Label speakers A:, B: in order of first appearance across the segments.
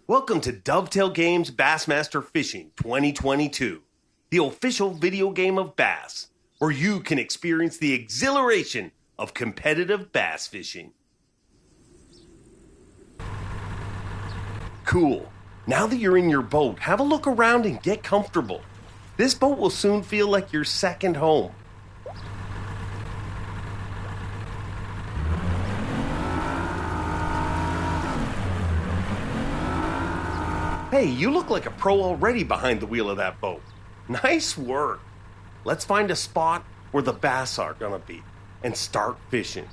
A: Welcome to Dovetail Games Bassmaster Fishing 2022, the official video game of bass, where you can experience the exhilaration of competitive bass fishing. Cool. Now that you're in your boat, have a look around and get comfortable. This boat will soon feel like your second home. Hey, you look like a pro already behind the wheel of that boat. Nice work. Let's find a spot where the bass are gonna be and start fishing.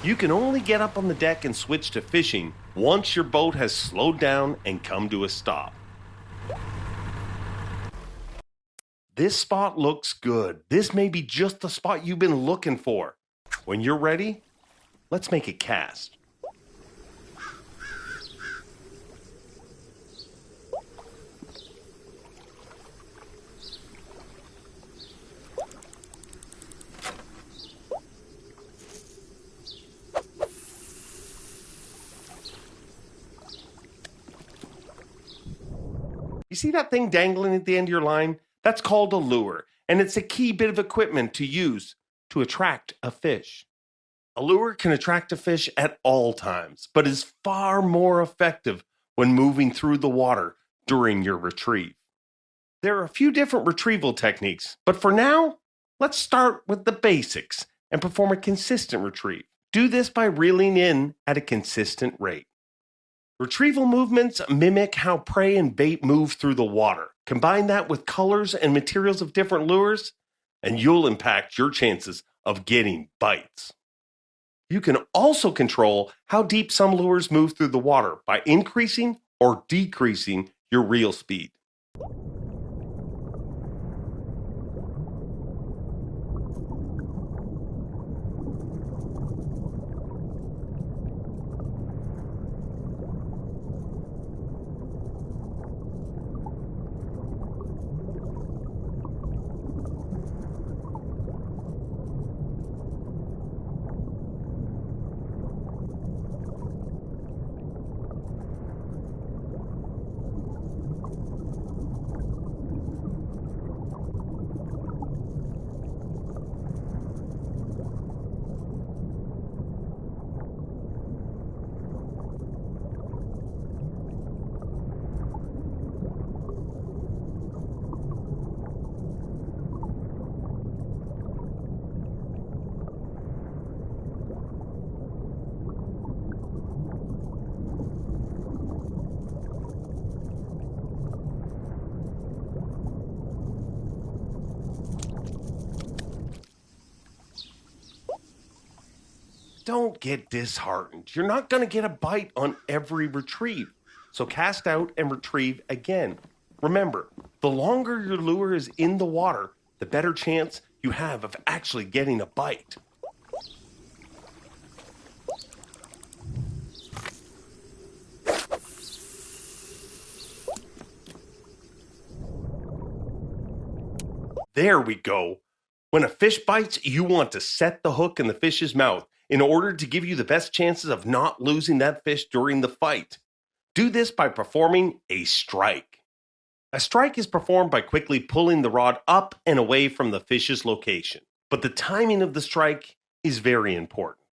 A: You can only get up on the deck and switch to fishing once your boat has slowed down and come to a stop. This spot looks good. This may be just the spot you've been looking for. When you're ready, let's make a cast. You see that thing dangling at the end of your line? That's called a lure, and it's a key bit of equipment to use to attract a fish. A lure can attract a fish at all times, but is far more effective when moving through the water during your retrieve. There are a few different retrieval techniques, but for now, let's start with the basics and perform a consistent retrieve. Do this by reeling in at a consistent rate. Retrieval movements mimic how prey and bait move through the water. Combine that with colors and materials of different lures, and you'll impact your chances of getting bites. You can also control how deep some lures move through the water by increasing or decreasing your reel speed. Don't get disheartened. You're not going to get a bite on every retrieve. So cast out and retrieve again. Remember, the longer your lure is in the water, the better chance you have of actually getting a bite. There we go. When a fish bites, you want to set the hook in the fish's mouth in order to give you the best chances of not losing that fish during the fight. Do this by performing a strike. A strike is performed by quickly pulling the rod up and away from the fish's location, but the timing of the strike is very important.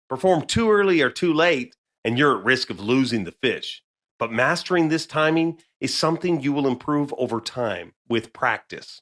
A: Perform too early or too late, and you're at risk of losing the fish. But mastering this timing is something you will improve over time with practice.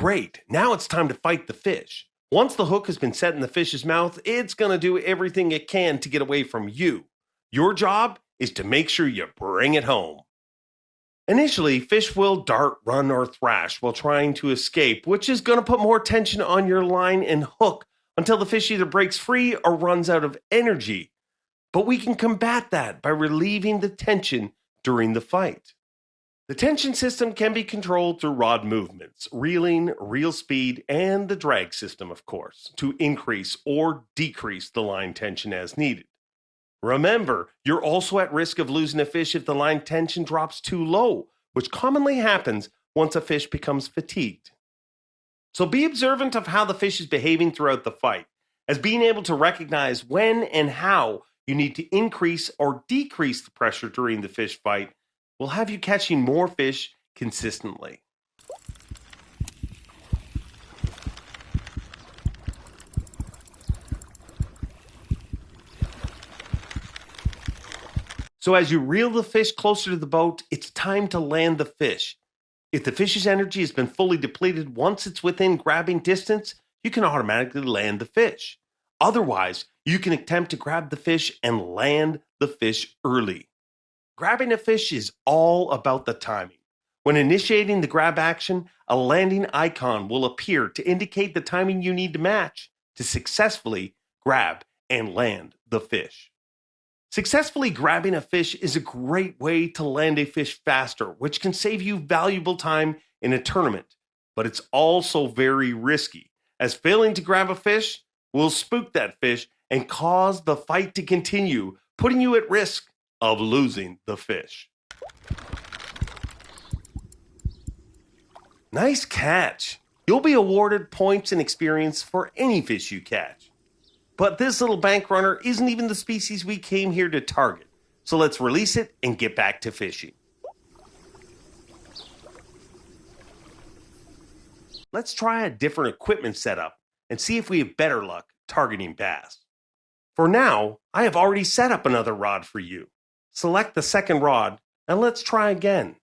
A: Great, now it's time to fight the fish. Once the hook has been set in the fish's mouth, it's going to do everything it can to get away from you. Your job is to make sure you bring it home. Initially, fish will dart, run, or thrash while trying to escape, which is going to put more tension on your line and hook until the fish either breaks free or runs out of energy. But we can combat that by relieving the tension during the fight. The tension system can be controlled through rod movements, reeling, reel speed, and the drag system, of course, to increase or decrease the line tension as needed. Remember, you're also at risk of losing a fish if the line tension drops too low, which commonly happens once a fish becomes fatigued. So be observant of how the fish is behaving throughout the fight, as being able to recognize when and how you need to increase or decrease the pressure during the fish fight will have you catching more fish consistently. So as you reel the fish closer to the boat, it's time to land the fish. If the fish's energy has been fully depleted once it's within grabbing distance, you can automatically land the fish. Otherwise, you can attempt to grab the fish and land the fish early. Grabbing a fish is all about the timing. When initiating the grab action, a landing icon will appear to indicate the timing you need to match to successfully grab and land the fish. Successfully grabbing a fish is a great way to land a fish faster, which can save you valuable time in a tournament. But it's also very risky, as failing to grab a fish will spook that fish and cause the fight to continue, putting you at risk of losing the fish. Nice catch. You'll be awarded points and experience for any fish you catch. But this little bank runner isn't even the species we came here to target. So let's release it and get back to fishing. Let's try a different equipment setup and see if we have better luck targeting bass. For now, I have already set up another rod for you. Select the second rod and let's try again.